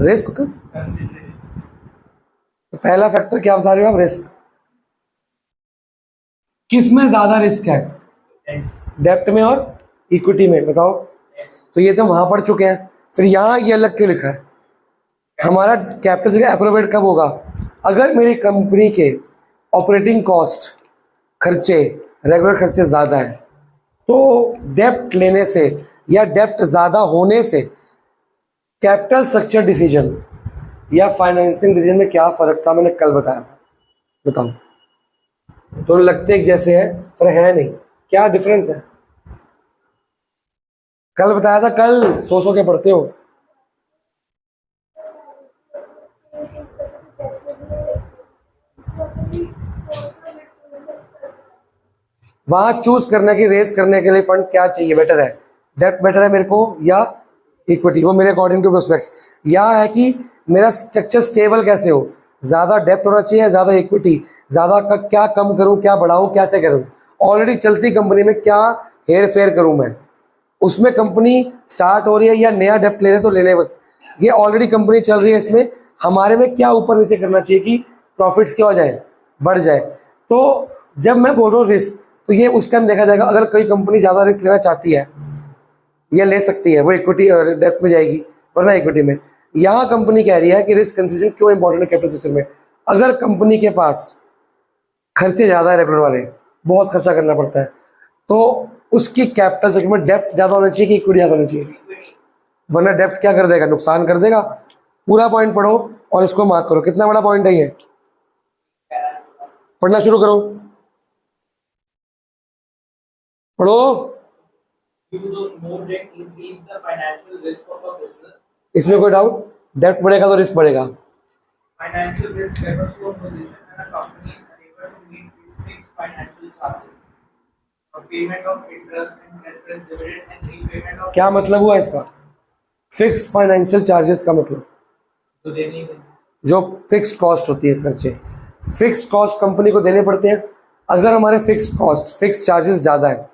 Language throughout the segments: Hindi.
रिस्क, तो पहला फैक्टर क्या बता रहे हो आप? रिस्क। किस में ज्यादा रिस्क है? डेप्ट में और इक्विटी में, बताओ। तो ये तो वहां पढ़ चुके हैं, फिर यहाँ ये अलग क्यों लिखा है? हमारा कैपिटल अप्रोवेट कब होगा? अगर मेरी कंपनी के ऑपरेटिंग कॉस्ट, खर्चे, रेगुलर खर्चे ज़्यादा है, तो डेप्ट लेने से या डेप्ट ज़्यादा होने से कैपिटल स्ट्रक्चर डिसीजन या फाइनेंसिंग डिसीजन में क्या फ़र्क था? मैंने कल बताया था, बताओ। दोनों लगते एक जैसे हैं पर है नहीं, क्या डिफरेंस है? कल बताया था, कल सो के पढ़ते हो। वहां चूज करने की, रेस करने के लिए फंड क्या चाहिए, बेटर है डेप्ट बेटर है मेरे को या इक्विटी? वो मेरे अकॉर्डिंग टू प्रोस्पेक्ट्स। या है कि मेरा स्ट्रक्चर स्टेबल कैसे हो, ज्यादा डेप्ट होना चाहिए, ज्यादा इक्विटी, ज्यादा का क्या कम करूं, क्या बढ़ाऊं, कैसे करूं? ऑलरेडी चलती कंपनी में क्या हेर फेर करूं मैं? उसमें कंपनी स्टार्ट हो रही है या नया डेप्ट ले रहे तो लेने वक्त, ये ऑलरेडी कंपनी चल रही है, इसमें हमारे में क्या ऊपर नीचे करना चाहिए कि प्रॉफिट्स क्या हो जाए, बढ़ जाए? तो जब मैं बोल रहा हूँ रिस्क, तो ये उस टाइम देखा जाएगा अगर कोई कंपनी ज़्यादा रिस्क लेना चाहती है या ले सकती है, वो इक्विटी और डेप्ट में जाएगी, वरना इक्विटी में। यहाँ कंपनी कह रही है कि रिस्क कंसिडरेशन क्यों इंपॉर्टेंट है कैपिटल स्ट्रक्चर में। अगर कंपनी के पास खर्चे ज़्यादा है, रेगुलर वाले बहुत खर्चा करना पड़ता है, तो उसकी कैपिटल स्ट्रक्चर में डेप्ट ज़्यादा होना चाहिए कि इक्विटी ज़्यादा होना चाहिए? वरना डेप्ट क्या कर देगा, नुकसान कर देगा। पूरा पॉइंट पढ़ो और इसको मार्क करो, कितना बड़ा पॉइंट है ये, पढ़ना शुरू करो, पढ़ो। इसमें कोई डाउट? डेप्ट बढ़ेगा तो रिस्क बढ़ेगा। Financial risk refers to a position when a company is unable to meet its fixed financial charges, or payment of interest and preference dividend and repayment of। क्या मतलब हुआ इसका? फिक्स्ड फाइनेंशियल चार्जेस का मतलब तो देनी है, जो फिक्स्ड कॉस्ट होती है, खर्चे, फिक्स्ड कॉस्ट कंपनी को देने पड़ते हैं। अगर हमारे फिक्स्ड कॉस्ट, फिक्स्ड चार्जेस ज़्यादा है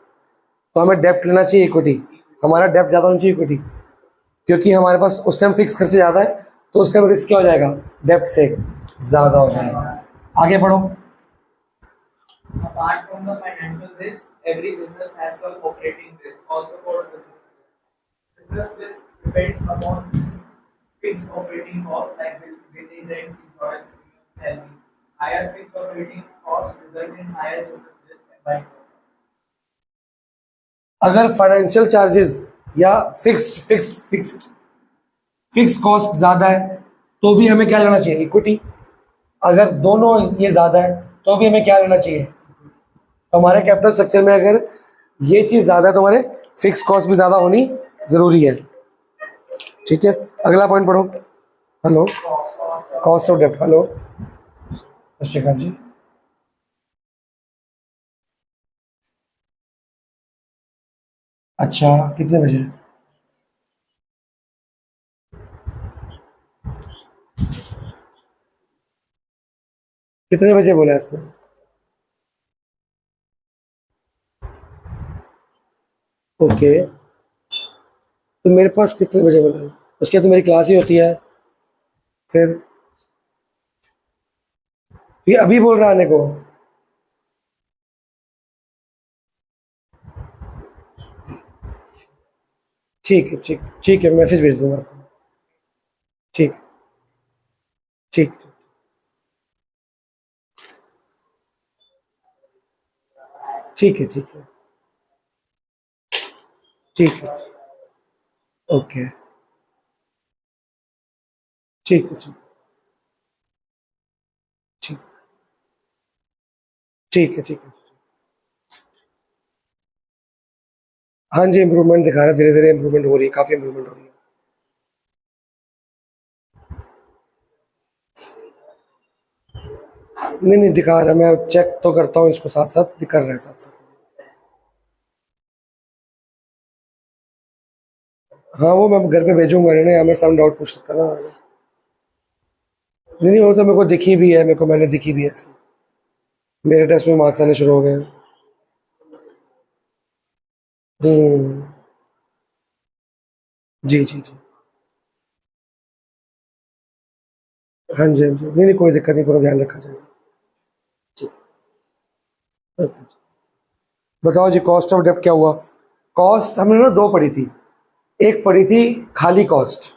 तो हमें डेप्ट लेना चाहिए, इक्विटी? हमारा डेप्ट ज़्यादा होना चाहिए इक्विटी, क्योंकि हमारे पास उस टाइम फिक्स खर्चे ज़्यादा है, तो उस टाइम रिस्क क्या हो जाएगा, डेप्ट से ज़्यादा हो जाएगा। आगे बढ़ो। Apart from the financial risk, every business has some operating risk, also called business risk. Business risk depends upon fixed operating costs like building, rent, insurance, salary. Higher fixed operating costs result in higher business risk and vice versa. अगर फाइनेंशियल चार्जेस या फिक्स्ड कॉस्ट ज़्यादा है तो भी हमें क्या लेना चाहिए, इक्विटी? अगर दोनों ये ज़्यादा है तो भी हमें क्या लेना चाहिए? तो हमारे कैपिटल स्ट्रक्चर में अगर ये चीज़ ज़्यादा है तो हमारे फिक्स कॉस्ट भी ज़्यादा होनी ज़रूरी है। ठीक है, अगला पॉइंट पढ़ो। हेलो, कॉस्ट ऑफ डेप्ट। हेलो श्रीकांत जी, अच्छा कितने बजे? कितने बजे बोला इसने? ओके, तो मेरे पास कितने बजे बोला? उसके तो मेरी क्लास ही होती है। फिर ये अभी बोल रहा आने को? ठीक है, ठीक है, मैसेज भेज दूंगा आपको। ठीक, ठीक, ठीक है, ठीक है, ठीक है, ओके, ठीक है, ठीक, ठीक है, ठीक है। हाँ जी, इम्प्रूवमेंट दिखा रहा है, धीरे धीरे इम्प्रूवमेंट हो रही है, काफ़ी इम्प्रूवमेंट हो रही है। नहीं नहीं दिखा रहा, मैं चेक तो करता हूँ इसको, साथ साथ कर रहा है, साथ साथ। हाँ वो मैं घर पे भेजूंगा, नहीं नहीं हमें सामने डाउट पूछ सकता ना। नहीं नहीं वो तो मेरे को दिखी भी है, मेरे को मैंने दिखी भी है इसकी, मेरे टेस्ट में मार्क्स आने शुरू हो गए हैं। जी जी जी। हाँ जी, हाँ जी, नहीं नहीं कोई दिक्कत नहीं, पूरा ध्यान रखा जाएगा। ठीक, ओके। बताओ जी कॉस्ट ऑफ डेप्ट क्या हुआ। कॉस्ट हमने ना दो पढ़ी थी, एक पढ़ी थी खाली कॉस्ट,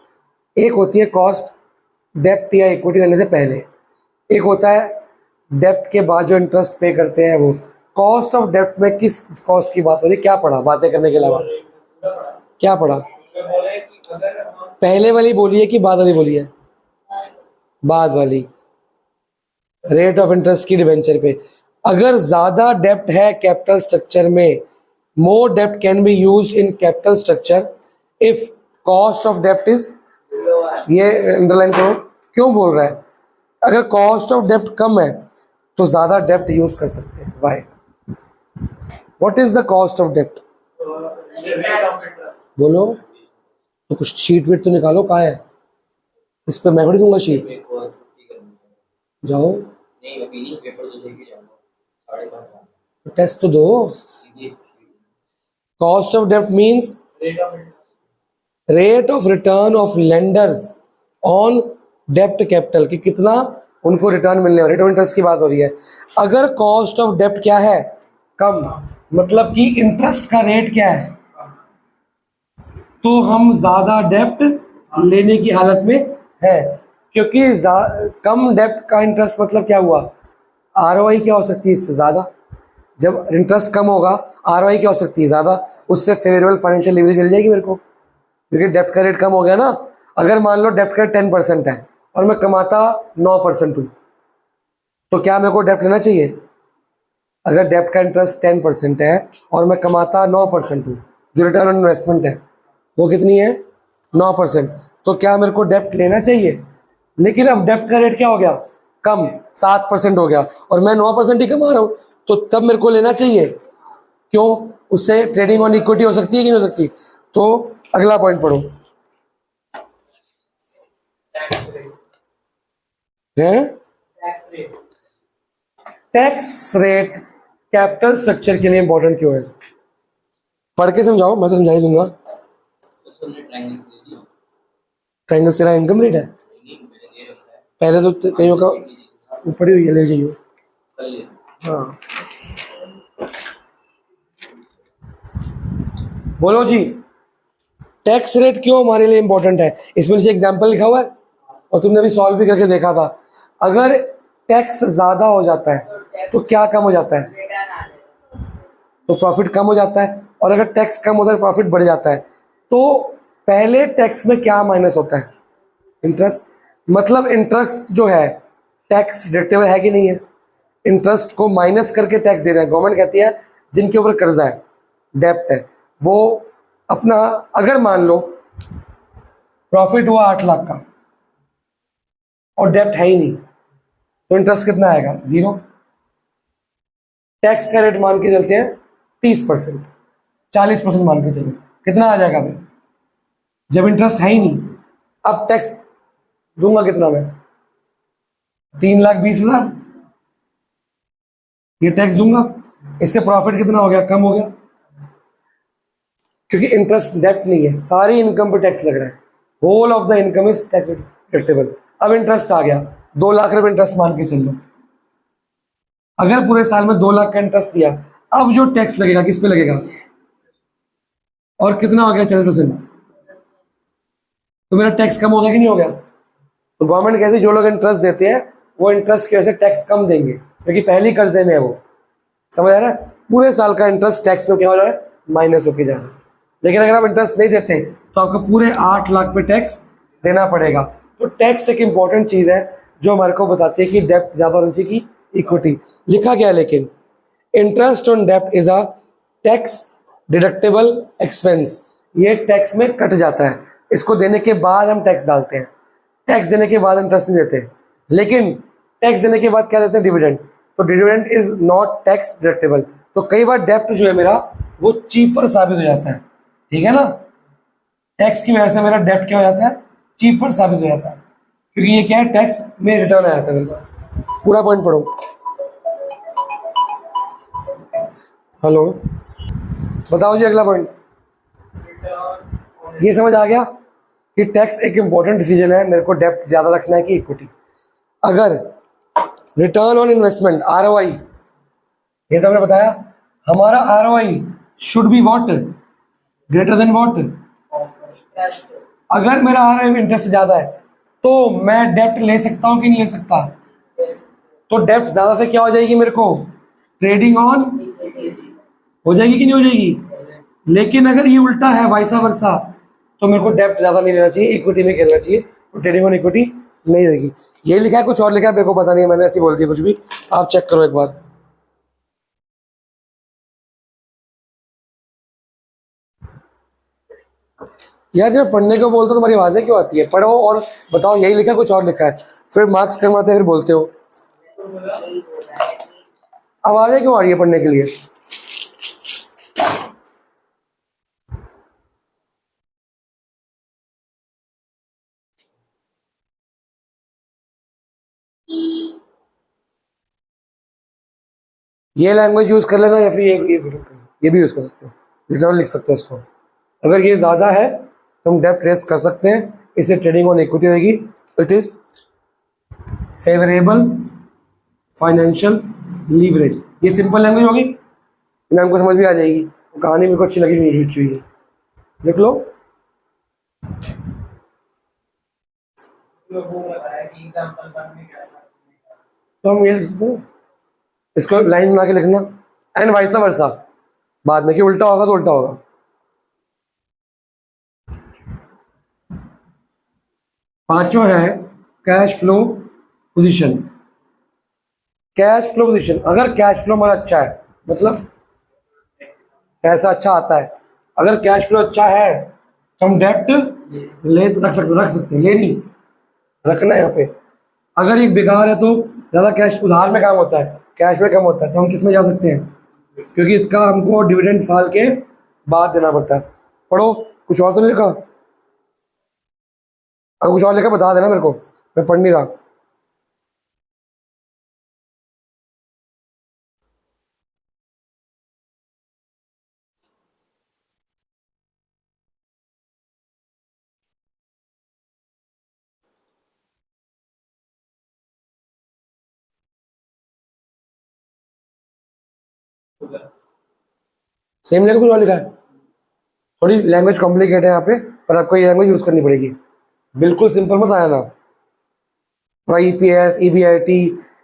एक होती है कॉस्ट डेप्ट या इक्विटी लेने से पहले, एक होता है डेप्ट के बाद जो इंटरेस्ट पे करते हैं वो। कॉस्ट ऑफ डेप्ट में किस कॉस्ट की बात हो रही है, क्या पढ़ा बातें करने के अलावा, क्या पढ़ा? पहले वाली बोली है कि बाद वाली बोली है? बाद वाली, रेट ऑफ इंटरेस्ट की डिवेंचर पे। अगर ज्यादा डेप्ट है कैपिटल स्ट्रक्चर में, मोर डेप्ट can be used in capital structure if cost of dept is, ये अंडरलाइन करो क्यों बोल रहा है। अगर कॉस्ट ऑफ डेप्ट कम है तो ज्यादा डेप्ट यूज कर सकते हैं। Why? What is the cost of डेप्ट? बोलो तो, कुछ शीट वीट तो निकालो, कहाँ है इस पे, मैं थोड़ी दूंगा शीट। जाओ टेस्ट तो दो। Cost of dept means rate of return of lenders on dept capital, कि कितना उनको रिटर्न मिलने वाला, रेट ऑफ इंटरेस्ट की बात हो रही है। अगर कॉस्ट ऑफ डेप्ट क्या है, कम, मतलब कि इंटरेस्ट का रेट क्या है, तो हम ज्यादा डेप्ट लेने की हालत में है, क्योंकि कम डेप्ट का इंटरेस्ट मतलब क्या हुआ, आरओआई क्या हो सकती है इससे ज्यादा। जब इंटरेस्ट कम होगा आरओआई क्या हो सकती है ज्यादा, उससे फेवरेबल फाइनेंशियल लीवरेज मिल जाएगी मेरे को, क्योंकि डेप्ट का रेट कम हो गया ना। अगर मान लो डेप्ट का 10% है और मैं कमाता 9% हूँ, तो क्या मेरे को डेप्ट लेना चाहिए? अगर डेप्ट का इंटरेस्ट 10% है और मैं कमाता 9% हूँ, जो रिटर्न ऑन इन्वेस्टमेंट है वो कितनी है, 9%, तो क्या मेरे को डेप्ट लेना चाहिए? लेकिन अब डेप्ट का रेट क्या हो गया, कम, 7% हो गया और मैं 9% ही कमा रहा हूँ, तो तब मेरे को लेना चाहिए। क्यों? उससे ट्रेडिंग ऑन इक्विटी हो सकती है कि नहीं हो सकती? तो अगला पॉइंट पढ़ो, टैक्स रेट कैपिटल स्ट्रक्चर के लिए इंपॉर्टेंट क्यों है? पढ़ के समझाओ, मैं तो समझा ही दूंगा। ट्रायंगल तेरा इनकम रेट है, पहले तो कईयों का ऊपर ही हुई है, ले जाइयो। हाँ बोलो जी, टैक्स रेट क्यों हमारे लिए इंपॉर्टेंट है? इसमें नीचे एग्जांपल लिखा हुआ है और तुमने अभी सॉल्व भी करके देखा था। अगर टैक्स ज्यादा हो जाता है तो क्या कम हो जाता है, तो प्रॉफिट कम हो जाता है, और अगर टैक्स कम होता है प्रॉफिट बढ़ जाता है। तो पहले टैक्स में क्या माइनस होता है, इंटरेस्ट। मतलब इंटरेस्ट जो है टैक्स डिडक्टेबल है कि नहीं है? इंटरेस्ट को माइनस करके टैक्स दे रहे हैं। गवर्नमेंट कहती है जिनके ऊपर कर्जा है, डेप्ट है, वो अपना, अगर मान लो प्रॉफिट हुआ 8 लाख का और डेप्ट है ही नहीं, तो इंटरेस्ट कितना आएगा, 0। टैक्स का रेट मान के चलते हैं 30%, 40% मान के चलो, कितना आ जाएगा फिर, जब इंटरेस्ट है ही नहीं। अब टैक्स दूंगा कितना मैं, 3,20,000 ये टैक्स दूंगा, इससे प्रॉफिट कितना हो गया, कम हो गया, क्योंकि इंटरेस्ट डेप्ट नहीं है, सारी इनकम पे टैक्स लग रहा है, whole of the income is tax deductible. अब इंटरेस्ट आ गया, 2 लाख रुपए इंटरेस्ट मान के चल लो, अगर पूरे साल में 2 लाख का इंटरेस्ट दिया, अब जो टैक्स लगेगा किस पे लगेगा, और कितना हो गया, 40%, तो मेरा टैक्स कम हो गया कि नहीं हो गया? तो गवर्नमेंट कहती है जो लोग इंटरेस्ट देते हैं वो इंटरेस्ट की वजह से टैक्स कम देंगे, क्योंकि पहली कर्जे में है वो, समझ आ रहा है? पूरे साल का इंटरेस्ट टैक्स में क्या हो रहा है, माइनस होके जा रहा है। लेकिन अगर आप इंटरेस्ट नहीं देते तो आपको पूरे 8 लाख पे टैक्स देना पड़ेगा। तो टैक्स एक इंपॉर्टेंट चीज है जो हमारे को बताती है कि डेप्ट ज्यादा होनी चाहिए कि इक्विटी। लिखा गया लेकिन इंटरेस्ट ऑन डेप्ट is a tax deductible expense, ये टैक्स में कट जाता है, इसको देने के बाद हम टैक्स डालते हैं। टैक्स देने के बाद इंटरेस्ट नहीं देते, लेकिन टैक्स देने के बाद क्या देते हैं, डिविडेंड। तो dividend is not tax deductible. तो कई बार डेप्ट जो है मेरा वो चीपर साबित हो जाता है, ठीक है ना, टैक्स की वजह से मेरा डेप्ट क्या हो जाता है, चीपर साबित हो जाता है, क्योंकि ये क्या है, टैक्स में रिटर्न आ जाता है मेरे पास। पूरा पॉइंट पढ़ो, हेलो बताओ जी अगला पॉइंट। ये समझ आ गया कि टैक्स एक इंपॉर्टेंट डिसीजन है, मेरे को डेप्ट ज्यादा रखना है कि इक्विटी। अगर रिटर्न ऑन इन्वेस्टमेंट ROI, ये तो हमने बताया, हमारा ROI should be what, greater than what, अगर मेरा ROI इंटरेस्ट ज्यादा है तो मैं डेप्ट ले सकता हूं कि नहीं ले सकता? तो डेप्ट ज्यादा से क्या हो जाएगी मेरे को, ट्रेडिंग ऑन हो जाएगी कि नहीं हो जाएगी? लेकिन अगर ये उल्टा है वाइसा वर्सा, तो मेरे को डेप्ट ज्यादा नहीं लेना चाहिए, इक्विटी में खेलना चाहिए, तो ट्रेडिंग ऑन इक्विटी नहीं होगी। ये लिखा है, कुछ और लिखा है मेरे को पता नहीं है, मैंने ऐसी बोल दिया कुछ भी, आप चेक करो एक बार। यार जब पढ़ने को बोलते हो तुम्हारी आवाजें क्यों आती है? पढ़ो और बताओ, यही लिखा है कुछ और लिखा है, फिर मार्क्स कमाते हैं फिर बोलते हो। आवाजें क्यों आ रही है पढ़ने के लिए? ये लैंग्वेज यूज कर लेना, या फिर ये भी यूज कर सकते हो, लिखना लिख सकते हो इसको। अगर ये ज्यादा है तो हम डेप्ट रेस कर सकते हैं, इसे ट्रेडिंग ऑन इक्विटी होगी। It is favourable financial leverage, ये सिंपल लैंग्वेज होगी, मैम को समझ भी आ जाएगी। कहानी मेरे को अच्छी लगी, नहीं लिखी हुई है, लिख लो। तो हम ये लिख सकते हैं, इसको लाइन बना के लिखना, एंड वाइसा वर्सा बाद में, कि उल्टा होगा तो उल्टा होगा। पांचवा है cash flow position. Cash flow position, अगर कैश फ्लो हमारा अच्छा है, मतलब पैसा अच्छा आता है, अगर कैश फ्लो अच्छा है तो हम डेप्ट रख सकते हैं, ले नहीं रखना है यहाँ पे। अगर एक बेकार है तो ज्यादा कैश उधार में काम होता है, कैश में कम होता है, तो हम किस में जा सकते हैं, क्योंकि इसका हमको डिविडेंड साल के बाद देना पड़ता है। पढ़ो, कुछ और तो नहीं लिखा? अगर कुछ और लिखा बता देना मेरे को, मैं पढ़ नहीं रहा। सेम लिखा, कुछ और लिखा है? थोड़ी लैंग्वेज कॉम्प्लिकेट है यहाँ पे, पर आपको ये लैंग्वेज यूज करनी पड़ेगी, बिल्कुल सिंपल मत आया ना। EPS EBIT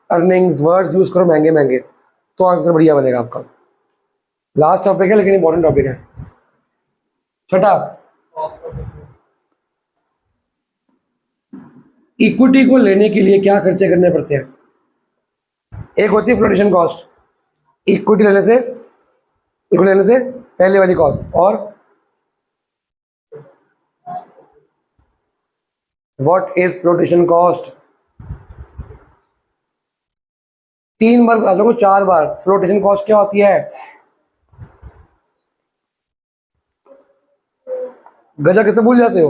earnings words use करो महंगे महंगे, तो आंसर बढ़िया बनेगा आपका। लास्ट टॉपिक है लेकिन इंपॉर्टेंट टॉपिक है, छठा। इक्विटी को लेने के लिए क्या खर्चे करने पड़ते हैं? एक होती है फ्लोटेशन कॉस्ट, इक्विटी लेने से पहले वाली कॉस्ट, और व्हाट इज फ्लोटेशन कॉस्ट? 3 बार बता सको, 4 बार। फ्लोटेशन कॉस्ट क्या होती है? गजा किसे भूल जाते हो?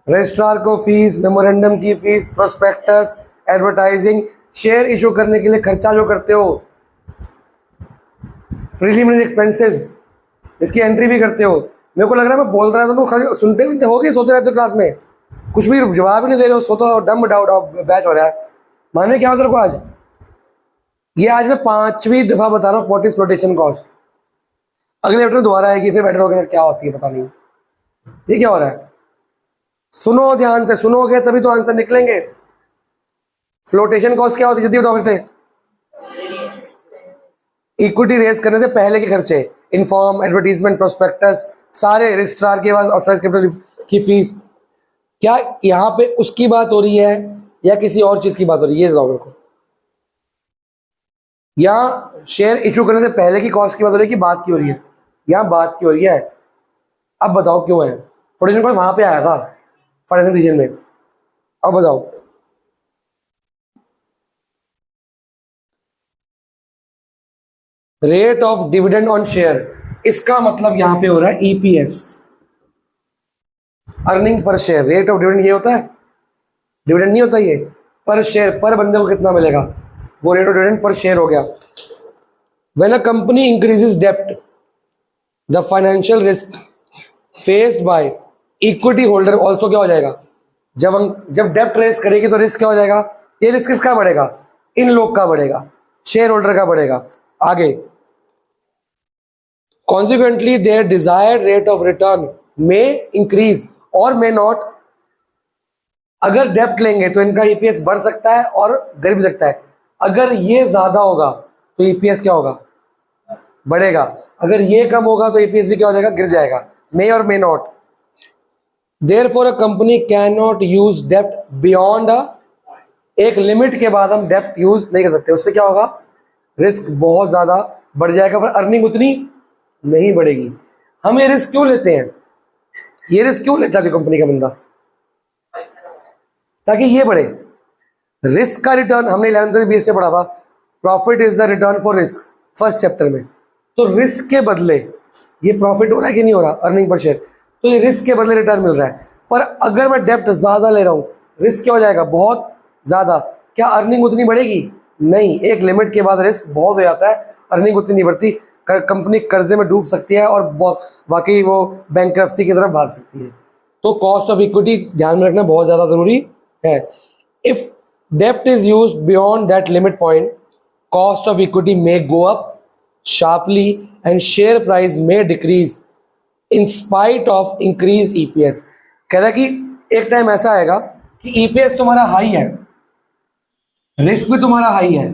रजिस्ट्रार को फीस, मेमोरेंडम की fees, prospectus, advertising, share issue करने के लिए खर्चा जो करते हो, प्रीलिमिनरी एक्सपेंसेस, इसकी एंट्री भी करते हो। मेरे को लग रहा है मैं बोल रहा था तो खाली सुनते हो गए, सोते रहते हो क्लास में, कुछ भी जवाब ही नहीं दे रहे हो, सोता डम डाउट बैच हो रहा है। माने क्या तेरे को आज, ये आज मैं 5वीं दफा बता रहा हूँ व्हाट इज फ्लोटेशन कॉस्ट। अगले लेटर दोबारा आएगी, फिर बेटर होगा क्या होती है पता नहीं। ये क्या हो रहा है? सुनो ध्यान से, सुनोगे तभी तो आंसर निकलेंगे। फ्लोटेशन कॉस्ट क्या होती है जल्दी बताओ फिर से? इक्विटी रेज करने से पहले के खर्चे, इन्फॉर्म, एडवर्टीजमेंट, प्रोस्पेक्टस, सारे रजिस्ट्रार के बाद ऑथराइज्ड कैपिटल की फीस। क्या यहाँ पे उसकी बात हो रही है या किसी और चीज की बात हो रही है, ये बताओ मेरे को। या शेयर इशू करने से पहले की कॉस्ट की बात हो रही है कि बात की हो रही है? यहाँ बात की हो रही है। अब बताओ क्यों है? फ्लोटेशन कॉस्ट वहां पे आया था फाइनेंशियल रीजन में, अब बताओ। Rate of dividend on share, इसका मतलब यहां पे हो रहा है EPS, earning per share. Rate of dividend ये होता है, डिविडेंड नहीं होता ये, पर शेयर, पर बंदे को कितना मिलेगा, वो rate of dividend per share हो गया। व्हेन अ कंपनी इंक्रीजेस डेप्ट, the financial risk faced by equity holder also क्या हो जाएगा, जब डेप्ट रेस करेगी तो रिस्क क्या हो जाएगा, ये रिस्क किसका बढ़ेगा, इन लोग का बढ़ेगा, शेयर होल्डर का बढ़ेगा। आगे consequently their desired rate of return में इंक्रीज और मे नॉट। अगर डेप्ट लेंगे तो इनका ईपीएस बढ़ सकता है और गिर भी सकता है। अगर ये ज्यादा होगा तो ईपीएस क्या होगा, बढ़ेगा। अगर ये कम होगा तो ईपीएस भी क्या हो जाएगा, गिर जाएगा। मे और may not. Therefore a company can not use डेप्ट बियॉन्ड एक लिमिट के बाद हम डेप्ट यूज नहीं कर सकते। उससे क्या होगा, रिस्क बहुत ज्यादा बढ़ जाएगा पर अर्निंग उतनी नहीं बढ़ेगी। हम ये रिस्क क्यों लेते हैं, ये रिस्क क्यों लेता है कंपनी का बंदा, ताकि ये बढ़े। रिस्क का रिटर्न हमने 11th बेस में पढ़ा था, profit is the return for risk, first chapter में। तो रिस्क के बदले ये प्रॉफिट हो रहा है कि नहीं हो रहा, अर्निंग पर शेयर, तो ये रिस्क के बदले रिटर्न मिल रहा है। पर अगर मैं डेप्ट ज्यादा ले रहा हूं, रिस्क क्या हो जाएगा, बहुत ज्यादा, क्या अर्निंग उतनी बढ़ेगी, नहीं। एक लिमिट के बाद रिस्क बहुत हो जाता है, अर्निंग उतनी नहीं बढ़ती, कंपनी कर्जे में डूब सकती है और वाकई वो बैंकरप्सी की तरफ भाग सकती है। तो कॉस्ट ऑफ इक्विटी ध्यान में रखना बहुत ज्यादा जरूरी है। इफ डेप्ट is used beyond that limit point, cost of equity may go up sharply and share price may decrease in spite of increase EPS. कह रहा है कि एक टाइम ऐसा आएगा कि ईपीएस तुम्हारा हाई है, रिस्क भी तुम्हारा हाई है,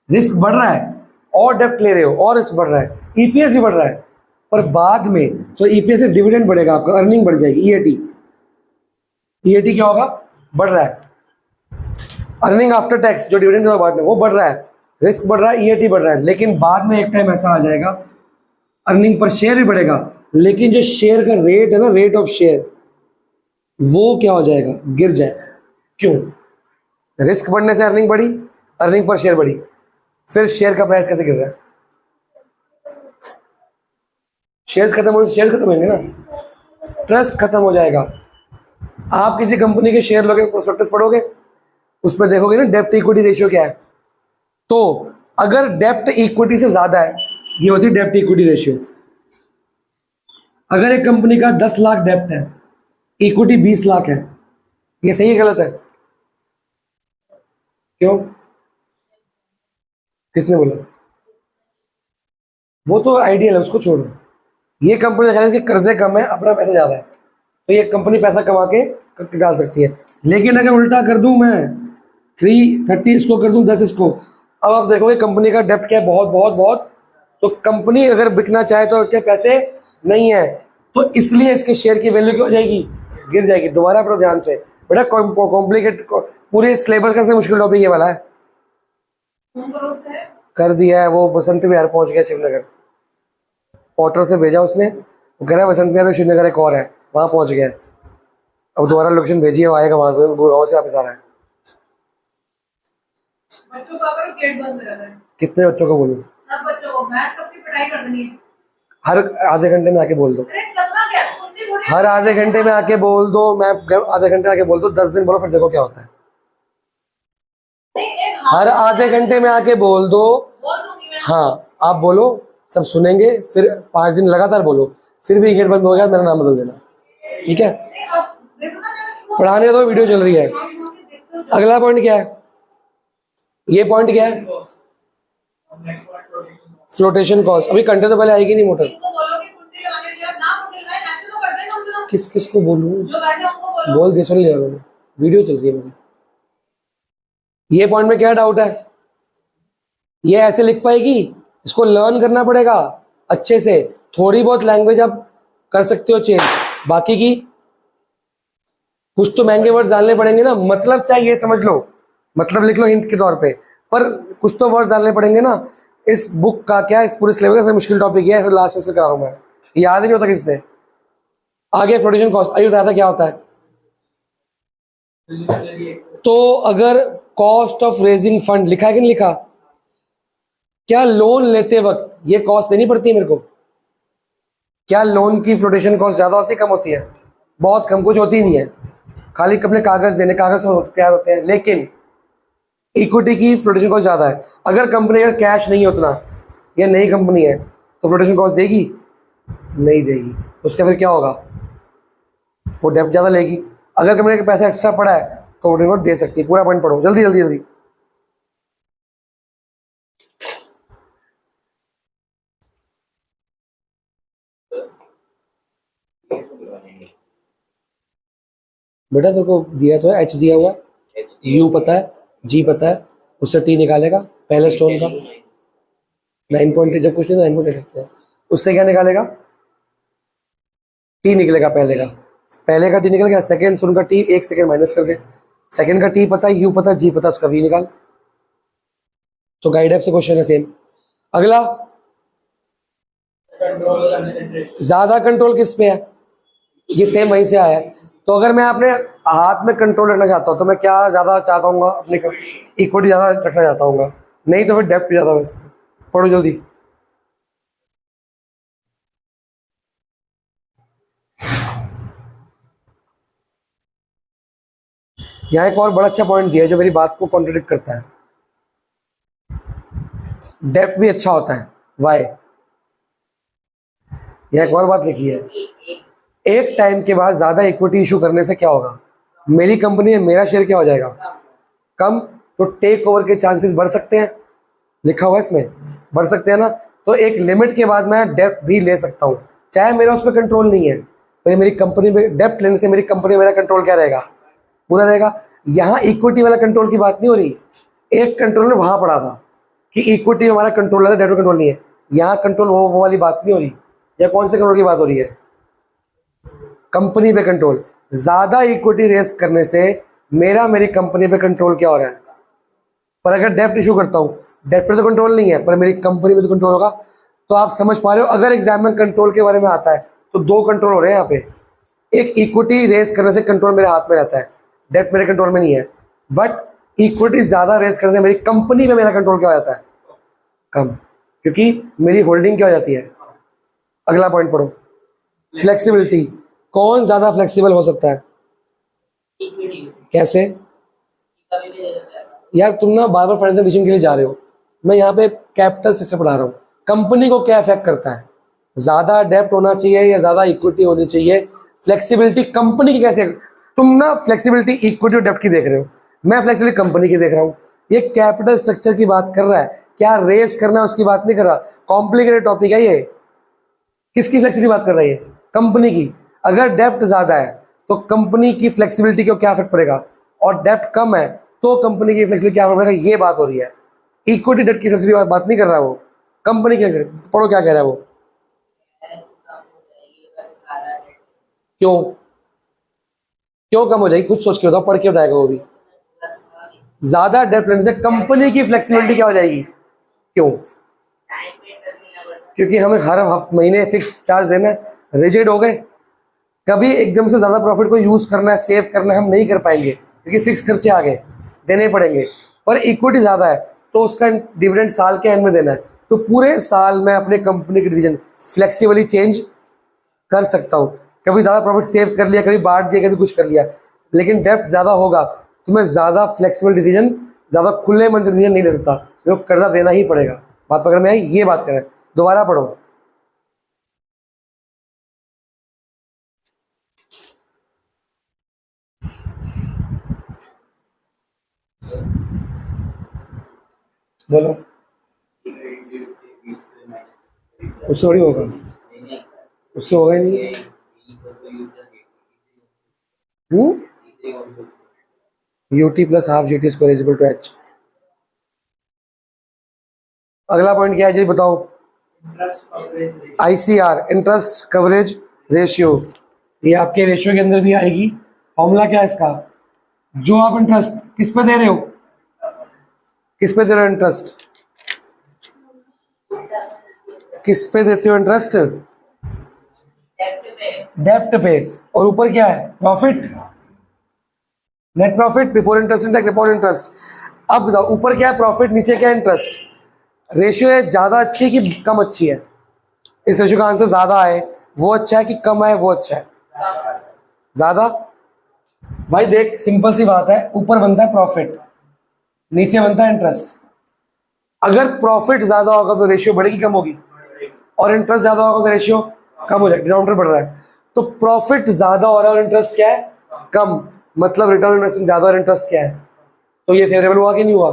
रिस्क बढ़ रहा है और डेप्ट ले रहे हो और रिस्क बढ़ रहा है, ईपीएस भी बढ़ रहा है, पर बाद में तो ईपीएस से डिविडेंड बढ़ेगा, आपका अर्निंग बढ़ जाएगी, ईएटी क्या होगा, बढ़ रहा है। अर्निंग आफ्टर टैक्स जो डिविडेंड बाद में वो बढ़ रहा है, रिस्क बढ़ रहा है, ईएटी बढ़ रहा है। लेकिन बाद में एक टाइम ऐसा आ जाएगा अर्निंग पर शेयर भी बढ़ेगा, लेकिन जो शेयर का रेट है ना, रेट ऑफ शेयर, वो क्या हो जाएगा, गिर जाएगा। क्यों, रिस्क बढ़ने से अर्निंग बढ़ी, अर्निंग पर शेयर बढ़ी, फिर शेयर का प्राइस कैसे गिर रहा है, शेयर्स खत्म हो, शेयर खत्म होंगे ना, ट्रस्ट खत्म हो जाएगा। आप किसी कंपनी के शेयर लोगे, प्रोस्पेक्टस पढ़ोगे, उसमें देखोगे ना डेप्ट इक्विटी रेशियो क्या है। तो अगर डेप्ट इक्विटी से ज्यादा है, ये होती है डेप्ट इक्विटी रेशियो। अगर एक कंपनी का 10 लाख डेप्ट है, इक्विटी 20 लाख है, ये सही है गलत है, क्यों, किसने बोला, वो तो आइडियल है, उसको छोड़ो। ये कंपनी का इसके कर्जे कम है, अपना पैसा ज्यादा है, तो ये कंपनी पैसा कमा के डाल सकती है। लेकिन अगर उल्टा कर दूं मैं, 330 इसको कर दूं 10 इसको, अब आप देखोगे कंपनी का डेप्ट क्या है, बहुत बहुत बहुत। तो कंपनी अगर बिकना चाहे तो उसके पैसे नहीं है, तो इसलिए इसके शेयर की वैल्यू क्या हो जाएगी, गिर जाएगी। दोबारा पढ़ो ध्यान से बेटा, कॉम्प्लिकेट पूरे सिलेबस का से मुश्किल टॉपिक ये वाला है। कर दिया है, वो वसंत विहार पहुंच गया श्रीनगर, पोर्टर से भेजा उसने, वो कह रहा है वसंत विहार में श्रीनगर एक और है, वहां पहुंच गया। अब दोबारा लोकेशन भेजी है, वो आएगा वहां से, गाँव से वापस आ रहा है। बच्चों का अगर गेट बंद कर दें, कितने बच्चों को बोलूं, सब बच्चों को, मैं सबकी पिटाई कर देनी है। हर आधे घंटे में आके बोल दो, अरे करना क्या, सुनती थोड़ी, हर आधे घंटे में आके बोल दो, मैं आधे घंटे आके बोल दो, 10 दिन बोलो, फिर देखो क्या होता है। हर आधे घंटे में आके बोल दो, बोल दूंगी मैं। हाँ आप बोलो, सब सुनेंगे, फिर 5 दिन लगातार बोलो, फिर भी गेट बंद हो गया मेरा नाम बदल देना, ठीक है। पढ़ाने दो, वीडियो चल रही है। अगला पॉइंट क्या है, ये पॉइंट क्या है, फ्लोटेशन कॉस्ट। अभी घंटे तो पहले आएगी नहीं मोटर, किस किस को बोलूं, बोल दे, सुन लिया उन्होंने, वीडियो चल रही है मेरी। ये पॉइंट में क्या डाउट है, ये ऐसे लिख पाएगी, इसको लर्न करना पड़ेगा अच्छे से। थोड़ी बहुत लैंग्वेज आप कर सकते हो चेंज, बाकी की कुछ तो महंगे वर्ड्स डालने पड़ेंगे ना, मतलब चाहिए समझ लो, मतलब लिख लो हिंट के तौर पे, पर कुछ तो वर्ड्स डालने पड़ेंगे ना। इस बुक का क्या, इस पूरे सिलेबस का मुश्किल टॉपिक है, फिर लास्ट में करा रहा हूं मैं, याद ही नहीं होता किससे। आगे फ्लोटेशन कॉस्ट, आइए बताया था क्या होता है। तो अगर कॉस्ट ऑफ रेजिंग फंड लिखा है कि नहीं लिखा, क्या लोन लेते वक्त ये कॉस्ट देनी पड़ती है मेरे को, क्या लोन की फ्लोटेशन कॉस्ट ज्यादा होती है कम होती है, बहुत कम, कुछ होती नहीं है, खाली अपने कागज देने, कागज तैयार होते हैं। लेकिन इक्विटी की फ्लोटेशन कॉस्ट ज्यादा है। अगर कंपनी का कैश नहीं है उतना, या नई कंपनी है, तो फ्लोटेशन कॉस्ट देगी नहीं देगी, उसका फिर क्या होगा, वो डेप्ट ज़्यादा लेगी। अगर कंपनी के पैसा एक्स्ट्रा पड़ा है तो वो दे सकती है। पूरा पॉइंट पढ़ो, जल्दी जल्दी जल्दी। बेटा तेरे को दिया तो है, एच दिया हुआ है, यू पता है, जी पता है, उससे टी निकालेगा पहले स्टोन का 9.8, जब कुछ नहीं 9.8 रखते हैं, उससे क्या निकालेगा, टी निकलेगा पहले का टी निकल गया, सेकंड स्टोन का टी 1 सेकंड माइनस कर दे, सेकंड का टी पता है, यू पता, जी पता, उसका वी निकाल। तो गाइड एप से क्वेश्चन है सेम। अगला, ज्यादा कंट्रोल किस पे है, ये सेम वहीं से आया है। तो अगर मैं अपने हाथ में कंट्रोल रखना चाहता हूँ तो मैं क्या ज्यादा चाहता हूँ, अपने इक्विटी ज्यादा रखना चाहता हूँ, नहीं तो फिर डेप्ट ज्यादा। पढ़ो जल्दी। यहाँ एक और बड़ा अच्छा पॉइंट दिया है जो मेरी बात को कॉन्ट्रडिक्ट करता है। डेप्ट भी अच्छा होता है, वाई? यहाँ एक और बात लिखी है, एक टाइम के बाद ज्यादा इक्विटी इशू करने से क्या होगा, मेरी कंपनी में मेरा शेयर क्या हो जाएगा, कम। तो टेक ओवर के चांसेस बढ़ सकते हैं, लिखा हुआ है इसमें, बढ़ सकते हैं ना। तो एक लिमिट के बाद मैं डेप्ट भी ले सकता हूँ, चाहे मेरा उस पर कंट्रोल नहीं है, पर मेरी कंपनी में डेप्ट लेने से मेरी कंपनी में मेरा कंट्रोल क्या रहेगा, पूरा रहेगा। यहाँ इक्विटी वाला कंट्रोल की बात नहीं हो रही, एक कंट्रोल ने वहां पढ़ा था कि इक्विटी में हमारा कंट्रोल है, डेप्ट कंट्रोल नहीं है। यहाँ कंट्रोल वो वाली बात नहीं हो रही। या कौन से कंट्रोल की बात हो रही है, कंपनी पे कंट्रोल। ज्यादा इक्विटी रेस करने से मेरी कंपनी पे कंट्रोल क्या हो रहा है। पर अगर डेप्ट इशू करता हूँ, डेप्ट पे तो कंट्रोल नहीं है पर मेरी कंपनी पे तो कंट्रोल होगा। तो आप समझ पा रहे हो, अगर एग्जाम में कंट्रोल के बारे में आता है तो दो कंट्रोल हो रहे हैं यहाँ पे। एक, इक्विटी रेस करने से कंट्रोल मेरे हाथ में रहता है, डेप्ट मेरे कंट्रोल में नहीं है। बट इक्विटी ज्यादा रेस करने से मेरी कंपनी में मेरा कंट्रोल क्या हो जाता है, कम, क्योंकि मेरी होल्डिंग क्या हो जाती है। अगला पॉइंट पढ़ो, फ्लेक्सिबिलिटी। कौन ज्यादा फ्लेक्सिबल हो सकता है, कैसे? यार तुम ना बार बार फाइनेंशियल विजन के लिए जा रहे हो, मैं यहाँ पे कैपिटल स्ट्रक्चर पढ़ा रहा हूँ। कंपनी को क्या इफेक्ट करता है, ज्यादा डेप्ट होना चाहिए या ज्यादा इक्विटी होनी चाहिए, फ्लेक्सिबिलिटी कंपनी की कैसे। तुम ना फ्लेक्सिबिलिटी इक्विटी और डेप्ट की देख रहे हो, मैं फ्लेक्सिबिलिटी कंपनी की देख रहा हूँ। ये कैपिटल स्ट्रक्चर की बात कर रहा है, क्या रेस करना है उसकी बात नहीं कर रहा। कॉम्प्लिकेटेड टॉपिक है ये। किसकी फ्लेक्सिबिलिटी बात कर रही है, कंपनी की। अगर डेप्ट ज्यादा है तो कंपनी की फ्लेक्सिबिलिटी को क्या इफेक्ट पड़ेगा, और डेप्ट कम है तो कंपनी की फ्लेक्सिबिलिटी क्या पड़ेगा, ये बात हो रही है। इक्विटी डेप्ट की फ्लेक्सिबिलिटी बात नहीं कर रहा वो, कंपनी की फ्लेक्सिबिलिटी। पढ़ो क्या कह रहा है वो, क्यों क्यों कम हो जाएगी, खुद सोच के बताओ, पढ़ के बताएगा वो भी। ज्यादा डेप्ट लेने से कंपनी की फ्लेक्सिबिलिटी क्या हो जाएगी, क्यों? क्योंकि हमें हर महीने फिक्स चार्ज देना है, रिजिड हो गए। कभी एकदम से ज्यादा प्रॉफिट को यूज करना है, सेव करना है, हम नहीं कर पाएंगे क्योंकि फिक्स खर्चे आ गए, देने पड़ेंगे। पर इक्विटी ज्यादा है तो उसका डिविडेंड साल के एंड में देना है, तो पूरे साल में अपने कंपनी के डिसीजन फ्लेक्सिबली चेंज कर सकता हूँ। कभी ज्यादा प्रॉफिट सेव कर लिया, कभी बांट दिया, कभी कुछ कर लिया। लेकिन डेप्ट ज्यादा होगा तो मैं ज्यादा फ्लेक्सिबल डिसीजन, ज्यादा खुले मन से डिसीजन नहीं ले सकता, जो कर्जा देना ही पड़ेगा। बात पकड़ में आई, ये बात करें। दोबारा पढ़ो, बोलो। उससे थोड़ी होगा, उससे होगा ही नहीं। UT plus half GT square is equal to H. अगला पॉइंट क्या है जी, बताओ। ICR, interest coverage ratio. ये आपके रेशियो के अंदर भी आएगी। फॉर्मूला क्या है इसका, जो आप इंटरेस्ट किस पे दे रहे हो, किस पे दे रहे हो इंटरेस्ट, किस पे देते हो इंटरेस्ट, डेप्ट पे। और ऊपर क्या है, profit, net profit before interest and tax upon interest. अब बताओ, ऊपर क्या है प्रॉफिट, नीचे क्या है इंटरेस्ट। रेशियो है ज्यादा अच्छी है कि कम अच्छी है, इस रेशियो का आंसर ज्यादा है वो अच्छा है कि कम है वो अच्छा है, ज्यादा। भाई देख, सिंपल सी बात है, ऊपर बनता है प्रॉफिट, नीचे बनता है इंटरेस्ट। अगर प्रॉफिट ज्यादा होगा तो रेशियो बढ़ेगी कम होगी, और इंटरेस्ट ज्यादा होगा तो रेशियो कम हो जाएगा, डिनोमिनेटर बढ़ रहा है। तो प्रॉफिट ज्यादा हो रहा है और इंटरेस्ट क्या है, कम, मतलब रिटर्न इन्वेस्टमेंट ज्यादा और इंटरेस्ट क्या है, तो ये फेवरेबल हुआ कि नहीं हुआ।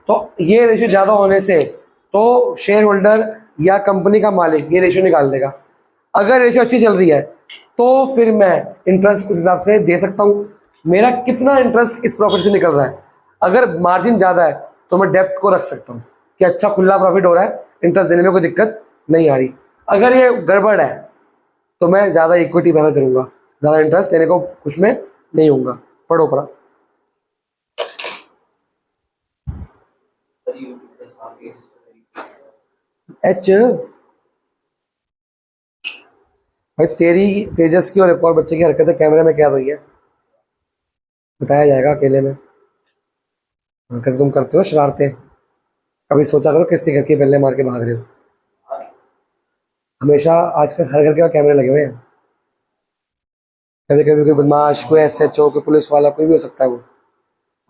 तो ये रेशियो ज्यादा होने से तो शेयर होल्डर या कंपनी का मालिक ये रेशियो निकाल लेगा। अगर रेशियो अच्छी चल रही है तो फिर मैं इंटरेस्ट उस हिसाब से दे सकता हूँ, मेरा कितना इंटरेस्ट इस प्रॉफिट से निकल रहा है। अगर मार्जिन ज़्यादा है तो मैं डेप्ट को रख सकता हूँ कि अच्छा खुला प्रॉफिट हो रहा है, इंटरेस्ट देने में कोई दिक्कत नहीं आ रही। अगर ये गड़बड़ है तो मैं ज़्यादा इक्विटी प्रेफर करूँगा, ज़्यादा इंटरेस्ट देने को कुछ में नहीं होऊंगा। पढ़ो पढ़ा। एच भाई तेरी, तेजस की और एक और बच्चे की हरकतें कैमरे में क्या हुई है बताया जाएगा अकेले में। हरकतें तुम करते हो, शरारतें, कभी सोचा करो किसके घर की बेल्ले मार के भाग रहे हो। हमेशा आजकल हर घर के कैमरे लगे हुए हैं। कभी कभी कोई बदमाश, कोई SHO, कोई पुलिस वाला, कोई भी हो सकता है, वो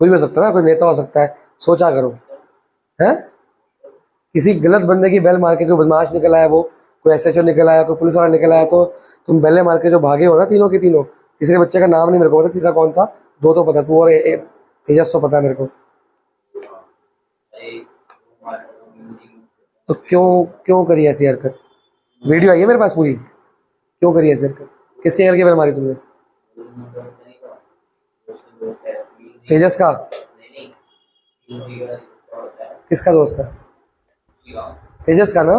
कोई भी हो सकता है ना, कोई नेता हो सकता है। सोचा करो, है किसी गलत बंदे की बेल मार के कोई बदमाश निकल आया, वो कोई SHO निकल आया, कोई पुलिस वाला निकल आया, तो तुम बेल्ले मार के जो भागे हो ना तीनों के तीनों, तीसरे बच्चे का नाम नहीं मेरे को पता, तीसरा कौन था, दो तो पता, तू और तेजस तो पता है मेरे को। तो क्यों क्यों करी ऐसी हरकत? वीडियो आई है मेरे पास पूरी, क्यों करी ऐसी हरकत? किसके घर की बेल मारी तुमने? तेजस का? किसका दोस्त है? तेजस का ना?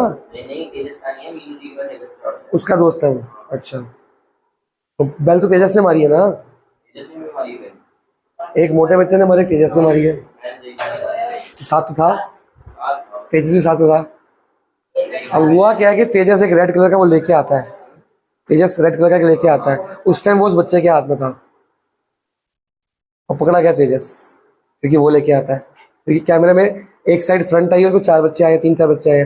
उसका दोस्त है वो। अच्छा, तो बेल तो तेजस ने मारी है ना? एक मोटे बच्चे ने मारी, तेजस ने मारी है। साथ तो था, तेजस भी साथ में था। अब हुआ क्या है कि तेजस एक रेड कलर का वो लेके आता है, तेजस रेड कलर का लेके आता है, उस टाइम वो उस बच्चे के हाथ में था और पकड़ा गया तेजस, क्योंकि वो लेके आता है। क्योंकि कैमरे में एक साइड फ्रंट आई है, उसको 4 बच्चे आए, 3-4 बच्चे आए,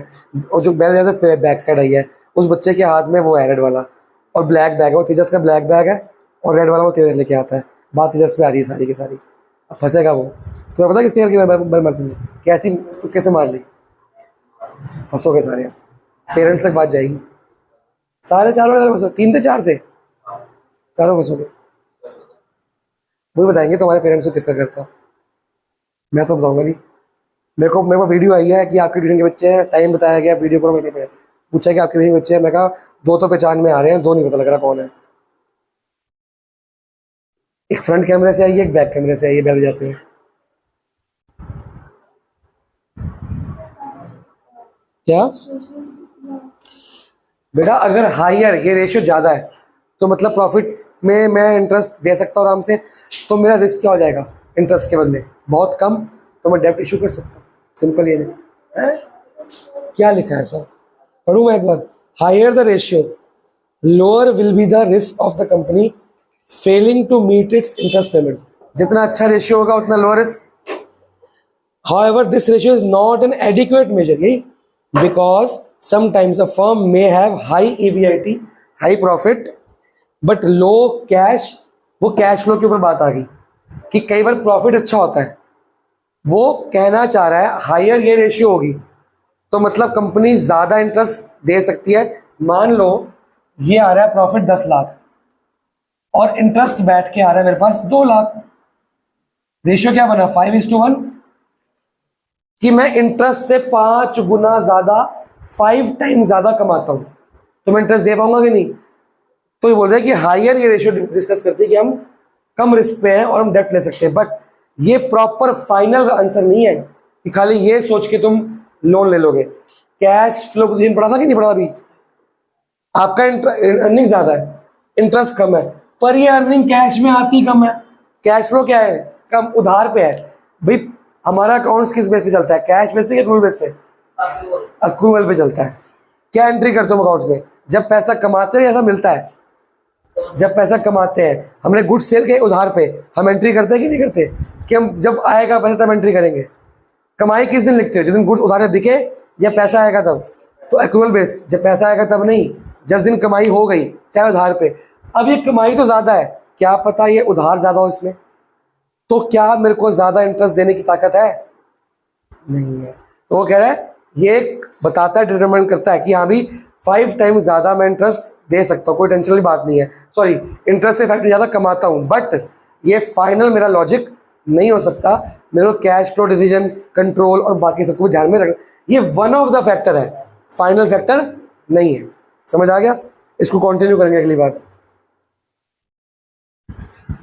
और जो बैक साइड आई है, उस बच्चे के हाथ में वो है रेड वाला, और ब्लैक बैग है, वो तेजस का ब्लैक बैग है, और रेड वाला वो तेजस लेके आता है। बात तेजस पे आ रही है सारी की सारी। अब फंसेगा वो। तो पता किसके घर की बेल मार तुमने? कैसी, तू कैसे मार ली? फंसोगे सारे, पेरेंट्स तक बात जाएगी। सारे चारों फंसो, 3 थे 4 थे, चारों फंसोगे। वही बताएंगे तुम्हारे पेरेंट्स को किसका करता, मैं तो बताऊंगा नहीं। मेरे को वीडियो आई है कि आपके ट्यूशन के बच्चे हैं, टाइम बताया गया, वीडियो को मेरे पे पूछा कि आपके ट्यूशन के बच्चे हैं, मैं कहा 2 तो पहचान में आ रहे हैं, 2 नहीं पता लग रहा कौन है। एक फ्रंट कैमरे से आई है, एक बैक कैमरे से आई है, बैठ जाते हैं। क्या बेटा, अगर हायर ये रेशियो ज़्यादा है तो मतलब प्रॉफिट में मैं इंटरेस्ट दे सकता हूँ आराम से, तो मेरा रिस्क क्या हो जाएगा इंटरेस्ट के बदले? बहुत कम, तो मैं डेब्ट इशू कर सकता हूँ। सिंपल ये है। क्या लिखा है सर, पढ़ूँ मैं एक बार? Higher the ratio lower will be the risk of the company failing to meet its interest payment. जितना अच्छा रेशियो होगा उतना lower risk. However, this ratio is not an adequate measure, because sometimes a firm may have high EBIT, high profit, but low cash। वो कैश फ्लो के ऊपर बात आ गई कि कई बार प्रॉफिट अच्छा होता है। वो कहना चाह रहा है हायर ये रेशियो होगी तो मतलब कंपनी ज्यादा इंटरेस्ट दे सकती है। मान लो ये आ रहा है प्रॉफिट 10 लाख और इंटरेस्ट बैठ के आ रहा है मेरे पास 2 लाख, रेशियो क्या बना? 5:1, कि मैं इंटरेस्ट से 5 गुना ज्यादा, 5 टाइम ज्यादा कमाता हूं, तो मैं इंटरेस्ट दे पाऊंगा कि नहीं? तो ये बोल रहे हैं कि हायर ये रेशियो डिस्कस करते हैं कि हम कम रिस्क पे हैं और हम डेप्ट ले सकते हैं, बट ये प्रॉपर फाइनल आंसर नहीं है कि खाली ये सोच के तुम लोन ले लोगे। कैश फ्लो पढ़ा था कि नहीं पढ़ा? अभी आपका अर्निंग ज्यादा है, इंटरेस्ट कम है, पर ये अर्निंग कैश में आती कम है। कैश फ्लो क्या है? कम, उधार पे है भाई। हमारा अकाउंट्स किस बेस पे चलता है? कैश बेस पे या अक्रूवल बेस पे? अक्रूवल पे चलता है। क्या एंट्री करते हो अकाउंट्स में? जब पैसा कमाते हो या ऐसा मिलता है? जब पैसा कमाते हैं, हमने गुड्स सेल के उधार पे, हम एंट्री करते हैं कि नहीं करते? कि हम जब आएगा पैसा तब एंट्री करेंगे। कमाई किस दिन लिखते हो? जिस दिन गुड्स उधार में बिके या पैसा आएगा तब। तो अक्रूवल बेस, जब पैसा आएगा तब नहीं, जब दिन कमाई हो गई चाहे उधार पे। अब ये कमाई तो ज्यादा है, क्या पता ये उधार ज्यादा हो इसमें, तो क्या मेरे को ज्यादा इंटरेस्ट देने की ताकत है? नहीं है। तो वो कह रहा है, ये बताता है, डिटरमाइन करता है कि हाँ भी 5 टाइम्स ज़्यादा मैं इंटरेस्ट दे सकता हूँ, कोई टेंशन वाली बात नहीं है। सॉरी, इंटरेस्ट से फैक्टर ज़्यादा कमाता हूँ, बट ये फाइनल मेरा लॉजिक नहीं हो सकता। मेरे को कैश फ्लो, डिसीजन, कंट्रोल और बाकी सबको ध्यान में रखना, ये वन ऑफ द फैक्टर है, फाइनल फैक्टर नहीं है। समझ आ गया? इसको कंटिन्यू करेंगे अगली बार।